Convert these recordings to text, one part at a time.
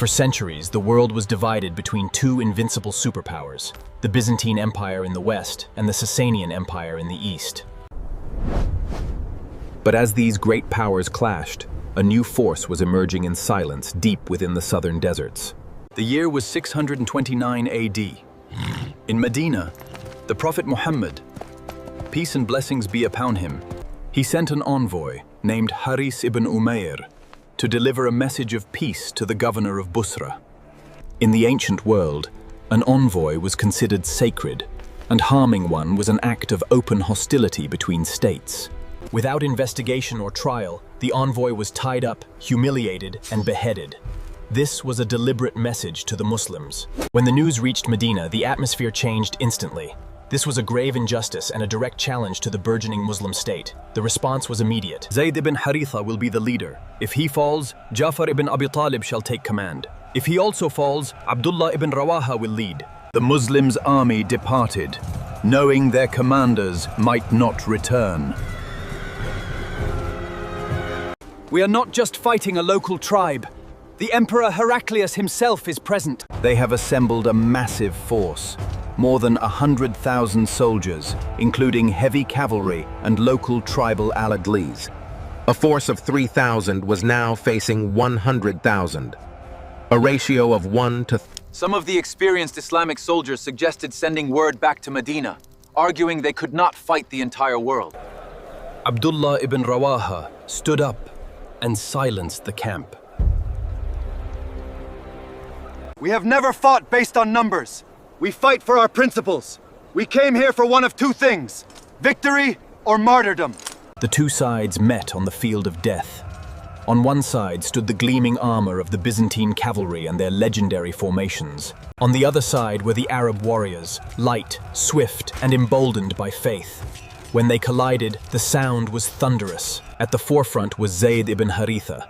For centuries, the world was divided between two invincible superpowers, the Byzantine Empire in the west and the Sasanian Empire in the east. But as these great powers clashed, a new force was emerging in silence deep within the southern deserts. The year was 629 AD. In Medina, the Prophet Muhammad, peace and blessings be upon him, he sent an envoy named Haris ibn Umayr to deliver a message of peace to the governor of Busra. In the ancient world, an envoy was considered sacred, and harming one was an act of open hostility between states. Without investigation or trial, the envoy was tied up, humiliated, and beheaded. This was a deliberate message to the Muslims. When the news reached Medina, the atmosphere changed instantly. This was a grave injustice and a direct challenge to the burgeoning Muslim state. The response was immediate. Zaid ibn Haritha will be the leader. If he falls, Jaafar ibn Abi Talib shall take command. If he also falls, Abdullah ibn Rawaha will lead. The Muslims' army departed, knowing their commanders might not return. We are not just fighting a local tribe. The Emperor Heraclius himself is present. They have assembled a massive force. More than 100,000 soldiers, including heavy cavalry and local tribal alaglies. A force of 3,000 was now facing 100,000. A ratio of 1 to... Some of the experienced Islamic soldiers suggested sending word back to Medina, arguing they could not fight the entire world. Abdullah ibn Rawaha stood up and silenced the camp. We have never fought based on numbers. We fight for our principles. We came here for one of two things: victory or martyrdom. The two sides met on the field of death. On one side stood the gleaming armor of the Byzantine cavalry and their legendary formations. On the other side were the Arab warriors, light, swift, and emboldened by faith. When they collided, the sound was thunderous. At the forefront was Zaid ibn Haritha.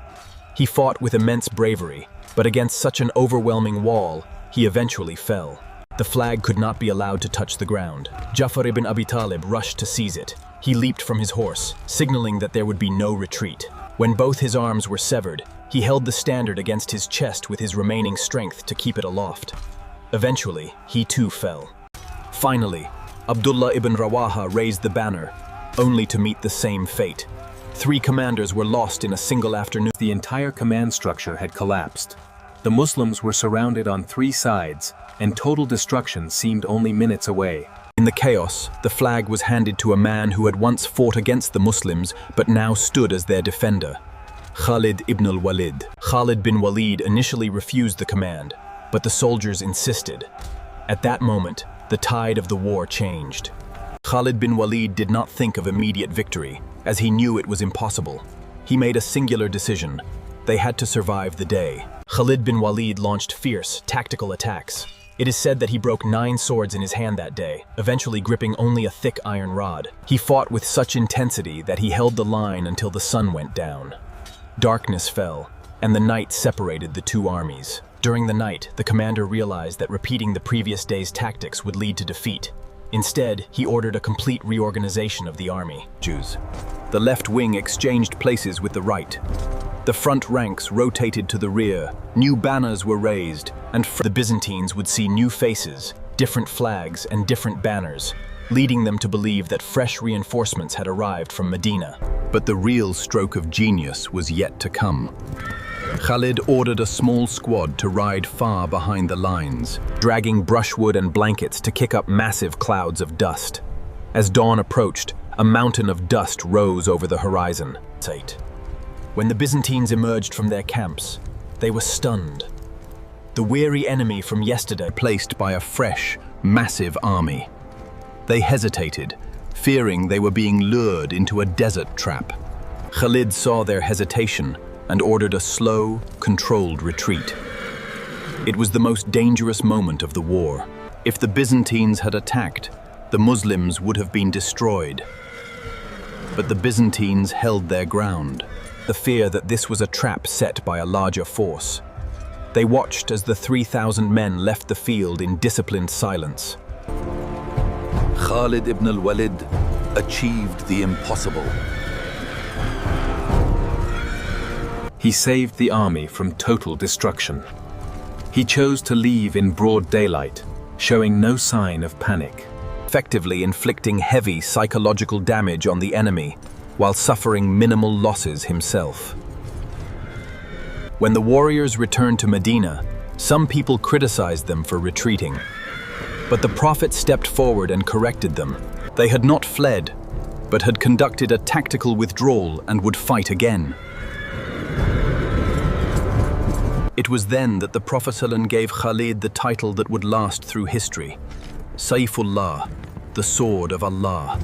He fought with immense bravery, but against such an overwhelming wall, he eventually fell. The flag could not be allowed to touch the ground. Jaafar ibn Abi Talib rushed to seize it. He leaped from his horse, signaling that there would be no retreat. When both his arms were severed, he held the standard against his chest with his remaining strength to keep it aloft. Eventually, he too fell. Finally, Abdullah ibn Rawaha raised the banner, only to meet the same fate. 3 commanders were lost in a single afternoon. The entire command structure had collapsed. The Muslims were surrounded on 3 sides, and total destruction seemed only minutes away. In the chaos, the flag was handed to a man who had once fought against the Muslims but now stood as their defender, Khalid ibn al-Walid. Khalid bin Walid initially refused the command, but the soldiers insisted. At that moment, the tide of the war changed. Khalid bin Walid did not think of immediate victory, as he knew it was impossible. He made a singular decision. They had to survive the day. Khalid bin Walid launched fierce, tactical attacks. It is said that he broke 9 swords in his hand that day, eventually gripping only a thick iron rod. He fought with such intensity that he held the line until the sun went down. Darkness fell, and the night separated the two armies. During the night, the commander realized that repeating the previous day's tactics would lead to defeat. Instead, he ordered a complete reorganization of the army. The left wing exchanged places with the right. The front ranks rotated to the rear, new banners were raised, and the Byzantines would see new faces, different flags, and different banners, leading them to believe that fresh reinforcements had arrived from Medina. But the real stroke of genius was yet to come. Khalid ordered a small squad to ride far behind the lines, dragging brushwood and blankets to kick up massive clouds of dust. As dawn approached, a mountain of dust rose over the horizon. When the Byzantines emerged from their camps, they were stunned. The weary enemy from yesterday placed by a fresh, massive army. They hesitated, fearing they were being lured into a desert trap. Khalid saw their hesitation and ordered a slow, controlled retreat. It was the most dangerous moment of the war. If the Byzantines had attacked, the Muslims would have been destroyed. But the Byzantines held their ground, the fear that this was a trap set by a larger force. They watched as the 3,000 men left the field in disciplined silence. Khalid ibn al-Walid achieved the impossible. He saved the army from total destruction. He chose to leave in broad daylight, showing no sign of panic. Effectively inflicting heavy psychological damage on the enemy, while suffering minimal losses himself. When the warriors returned to Medina, some people criticized them for retreating. But the Prophet stepped forward and corrected them. They had not fled, but had conducted a tactical withdrawal and would fight again. It was then that the Prophet ﷺ gave Khalid the title that would last through history, Saifullah, the sword of Allah.